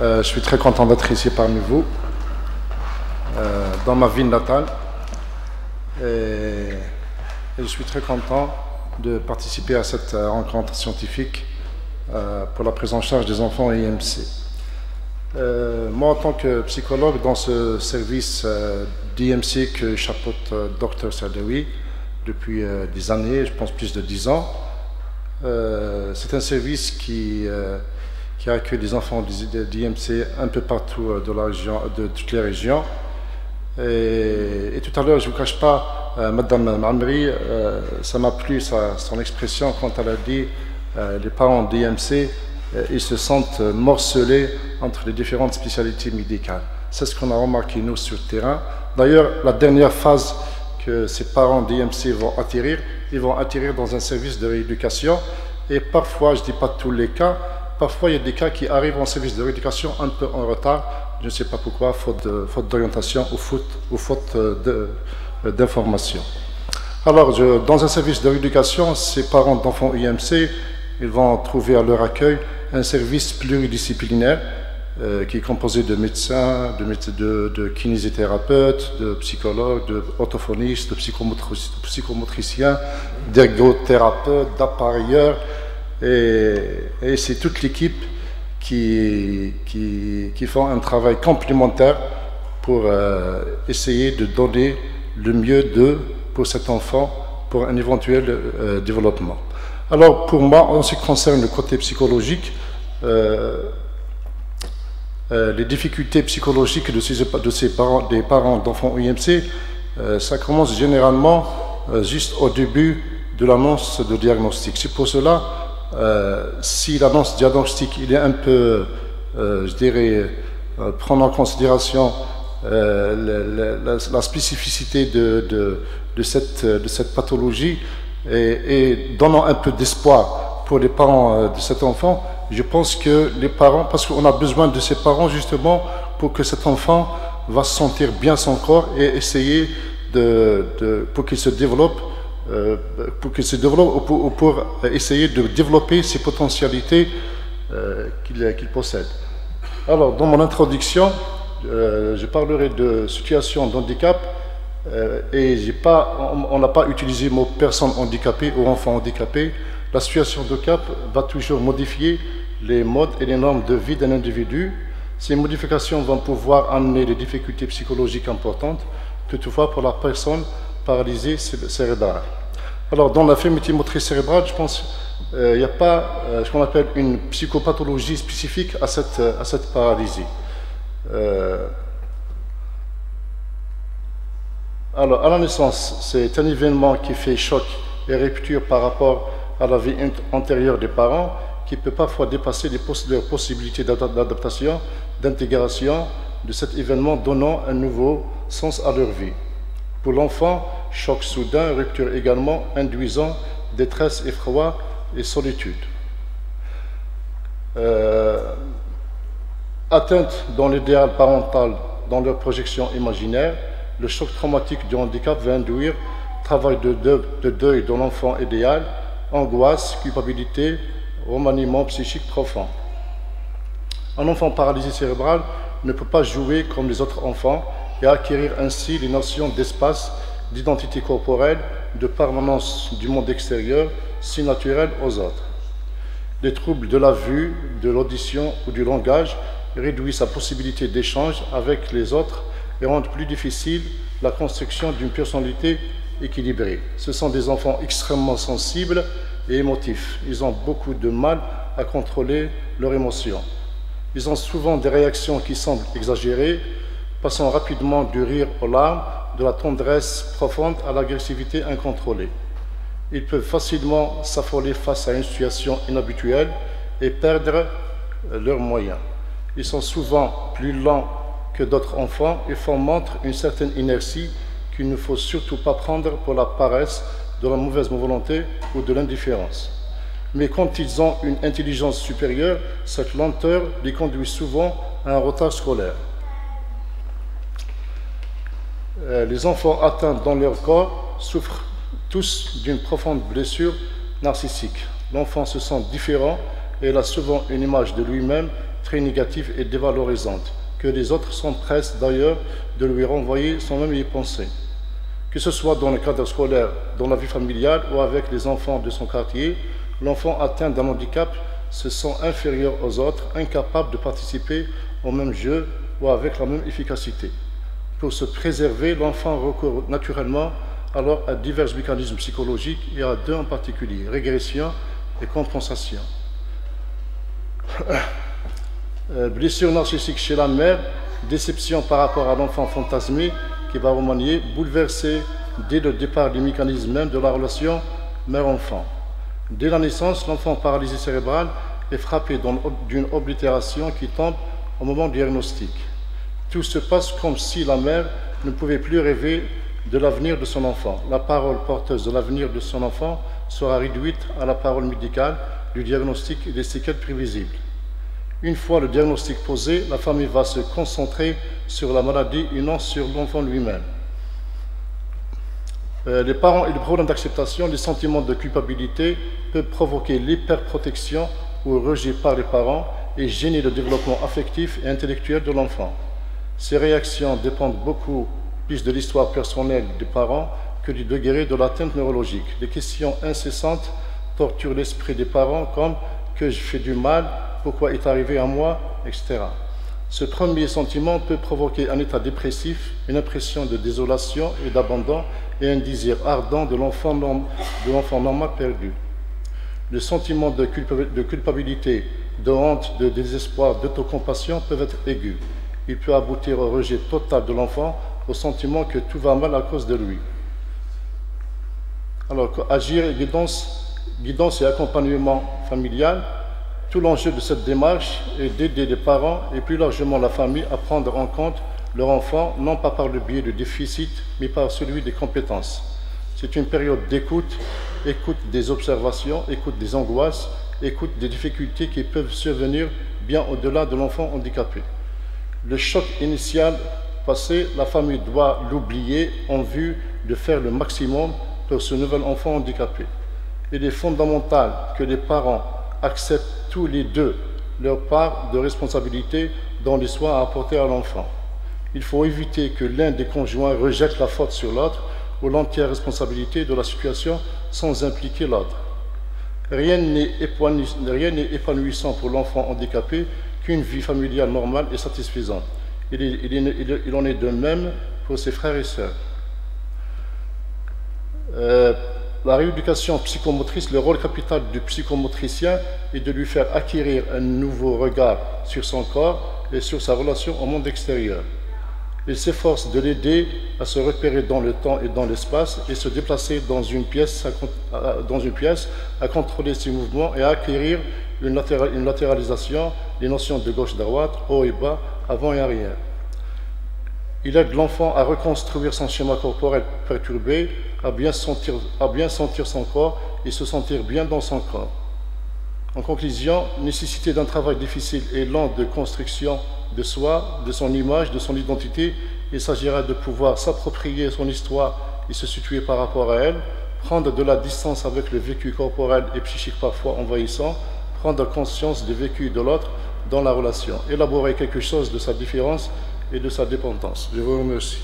Je suis très content d'être ici parmi vous, dans ma ville natale. Et je suis très content de participer à cette rencontre scientifique pour la prise en charge des enfants IMC. Moi, en tant que psychologue dans ce service d'IMC que chapeaute Dr Saadawi depuis des années, je pense plus de 10 ans, c'est un service qui accueille des enfants d'IMC un peu partout de toutes les régions. Et tout à l'heure, je ne vous cache pas, Madame Amri, ça m'a plu son expression quand elle a dit les parents d'IMC, ils se sentent morcelés entre les différentes spécialités médicales. C'est ce qu'on a remarqué nous sur le terrain. D'ailleurs, la dernière phase que ces parents d'IMC vont atterrir, ils vont atterrir dans un service de rééducation. Et parfois, je ne dis pas tous les cas, parfois il y a des cas qui arrivent en service de rééducation un peu en retard. Je ne sais pas pourquoi, faute d'orientation ou faute d'information. Alors, dans un service de rééducation, ces parents d'enfants IMC, ils vont trouver à leur accueil un service pluridisciplinaire qui est composé de médecins, de kinésithérapeutes, de psychologues, d'orthophonistes, de psychomotriciens, d'ergothérapeutes, d'appareilleurs. Et c'est toute l'équipe qui font un travail complémentaire pour essayer de donner le mieux d'eux pour cet enfant pour un éventuel développement. Alors pour moi, en ce qui concerne le côté psychologique, les difficultés psychologiques des parents d'enfants IMC, ça commence généralement juste au début de l'annonce de diagnostic. C'est pour cela, si l'annonce diagnostique il est un peu, je dirais, prendre en considération la spécificité de cette pathologie et donnant un peu d'espoir pour les parents de cet enfant, je pense que les parents, parce qu'on a besoin de ces parents justement pour que cet enfant va sentir bien son corps et essayer pour qu'il se développe, ou pour essayer de développer ses potentialités qu'il possède. Alors, dans mon introduction, je parlerai de situation d'handicap et on n'a pas utilisé le mot personne handicapée ou enfant handicapé. La situation de handicap va toujours modifier les modes et les normes de vie d'un individu. Ces modifications vont pouvoir amener des difficultés psychologiques importantes, toutefois pour la personne paralysée cérébrale. Alors, dans la féminité motrice cérébrale, je pense qu'il n'y a pas ce qu'on appelle une psychopathologie spécifique à cette paralysie. Alors, à la naissance, c'est un événement qui fait choc et rupture par rapport à la vie antérieure des parents, qui peut parfois dépasser leurs possibilités d'adaptation, d'intégration de cet événement, donnant un nouveau sens à leur vie. Pour l'enfant, choc soudain, rupture également, induisant détresse, effroi et solitude. Atteinte dans l'idéal parental, dans leur projection imaginaire, le choc traumatique du handicap va induire travail de deuil dans l'enfant idéal, angoisse, culpabilité, remaniement psychique profond. Un enfant paralysé cérébral ne peut pas jouer comme les autres enfants et acquérir ainsi les notions d'espace, d'identité corporelle, de permanence du monde extérieur, si naturel aux autres. Les troubles de la vue, de l'audition ou du langage réduisent sa possibilité d'échange avec les autres et rendent plus difficile la construction d'une personnalité équilibrée. Ce sont des enfants extrêmement sensibles et émotifs. Ils ont beaucoup de mal à contrôler leurs émotions. Ils ont souvent des réactions qui semblent exagérées, passant rapidement du rire aux larmes, de la tendresse profonde à l'agressivité incontrôlée. Ils peuvent facilement s'affoler face à une situation inhabituelle et perdre leurs moyens. Ils sont souvent plus lents que d'autres enfants et font montre une certaine inertie qu'il ne faut surtout pas prendre pour la paresse, de la mauvaise volonté ou de l'indifférence. Mais quand ils ont une intelligence supérieure, cette lenteur les conduit souvent à un retard scolaire. Les enfants atteints dans leur corps souffrent tous d'une profonde blessure narcissique. L'enfant se sent différent et il a souvent une image de lui-même très négative et dévalorisante, que les autres s'empressent d'ailleurs de lui renvoyer sans même y penser. Que ce soit dans le cadre scolaire, dans la vie familiale ou avec les enfants de son quartier, l'enfant atteint d'un handicap se sent inférieur aux autres, incapable de participer au même jeu ou avec la même efficacité. Pour se préserver, l'enfant recourt naturellement alors à divers mécanismes psychologiques et à deux en particulier, régression et compensation. Blessure narcissique chez la mère, déception par rapport à l'enfant fantasmé qui va remanier, bouleverser dès le départ les mécanismes même de la relation mère-enfant. Dès la naissance, l'enfant paralysé cérébral est frappé d'une oblitération qui tombe au moment du diagnostic. Tout se passe comme si la mère ne pouvait plus rêver de l'avenir de son enfant. La parole porteuse de l'avenir de son enfant sera réduite à la parole médicale du diagnostic et des séquelles prévisibles. Une fois le diagnostic posé, la famille va se concentrer sur la maladie et non sur l'enfant lui-même. Les parents et le problème d'acceptation, les sentiments de culpabilité peuvent provoquer l'hyperprotection ou le rejet par les parents et gêner le développement affectif et intellectuel de l'enfant. Ces réactions dépendent beaucoup plus de l'histoire personnelle des parents que du degré de l'atteinte neurologique. Les questions incessantes torturent l'esprit des parents comme « que je fais du mal », « pourquoi est arrivé à moi », etc. Ce premier sentiment peut provoquer un état dépressif, une impression de désolation et d'abandon et un désir ardent de l'enfant normal perdu. Le sentiment de culpabilité, de honte, de désespoir, d'autocompassion peuvent être aigus. Il peut aboutir au rejet total de l'enfant, au sentiment que tout va mal à cause de lui. Alors, agir et guidance et accompagnement familial, tout l'enjeu de cette démarche est d'aider les parents et plus largement la famille à prendre en compte leur enfant, non pas par le biais du déficit, mais par celui des compétences. C'est une période d'écoute, écoute des observations, écoute des angoisses, écoute des difficultés qui peuvent survenir bien au-delà de l'enfant handicapé. Le choc initial passé, la famille doit l'oublier en vue de faire le maximum pour ce nouvel enfant handicapé. Il est fondamental que les parents acceptent tous les deux leur part de responsabilité dans les soins à apporter à l'enfant. Il faut éviter que l'un des conjoints rejette la faute sur l'autre ou l'entière responsabilité de la situation sans impliquer l'autre. Rien n'est épanouissant pour l'enfant handicapé qu'une vie familiale normale et satisfaisante. Il en est de même pour ses frères et sœurs. La rééducation psychomotrice, le rôle capital du psychomotricien est de lui faire acquérir un nouveau regard sur son corps et sur sa relation au monde extérieur. Il s'efforce de l'aider à se repérer dans le temps et dans l'espace et se déplacer dans une pièce, à contrôler ses mouvements et à acquérir une latéralisation, les notions de gauche-droite, haut et bas, avant et arrière. Il aide l'enfant à reconstruire son schéma corporel perturbé, à bien sentir son corps et se sentir bien dans son corps. En conclusion, nécessité d'un travail difficile et lent de construction de soi, de son image, de son identité, il s'agira de pouvoir s'approprier son histoire et se situer par rapport à elle, prendre de la distance avec le vécu corporel et psychique parfois envahissant, prendre conscience du vécu de l'autre dans la relation, élaborer quelque chose de sa différence et de sa dépendance. Je vous remercie.